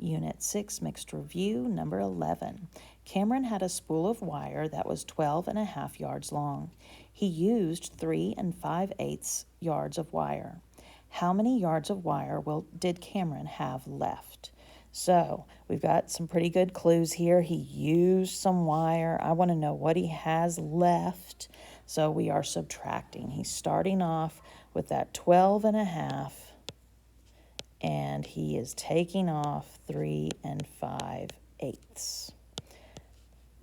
Unit 6, Mixed Review, number 11. Cameron had a spool of wire that was 12.5 yards long. He used 3 5/8 yards of wire. How many yards of wire did Cameron have left? So we've got some pretty good clues here. He used some wire. I want to know what he has left. So we are subtracting. He's starting off with that 12.5. And he is taking off 3 5/8.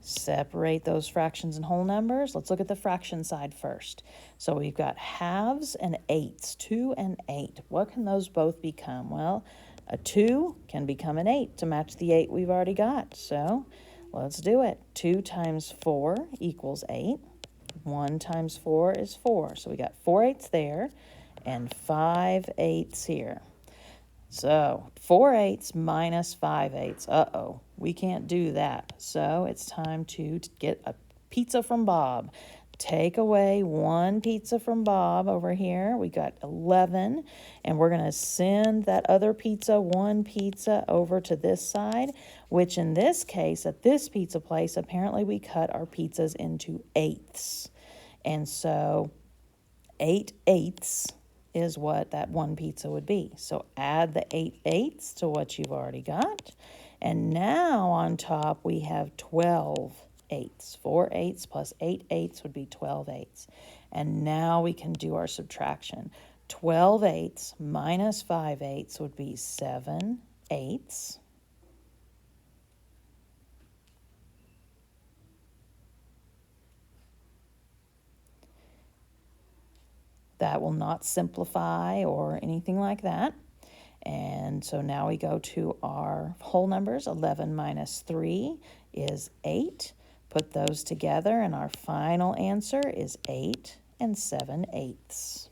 Separate those fractions and whole numbers. Let's look at the fraction side first. So we've got halves and eighths, 2 and 8. What can those both become? Well, a 2 can become an 8 to match the 8 we've already got. So let's do it. 2 times 4 equals 8. 1 times 4 is 4. So we got 4/8 there and 5/8 here. So 4/8 minus 5/8. Uh-oh, we can't do that. So it's time to get a pizza from Bob. Take away 1 pizza from Bob over here. We got 11, and we're going to send that other pizza, 1 pizza, over to this side, which in this case, at this pizza place, apparently we cut our pizzas into eighths. And so 8/8 is what that 1 pizza would be. So add the 8/8 to what you've already got. And now on top we have 12/8. 4/8 plus 8/8 would be 12/8. And now we can do our subtraction. 12/8 minus 5/8 would be 7/8. That will not simplify or anything like that. And so now we go to our whole numbers. 11 minus 3 is 8. Put those together and our final answer is 8 7/8.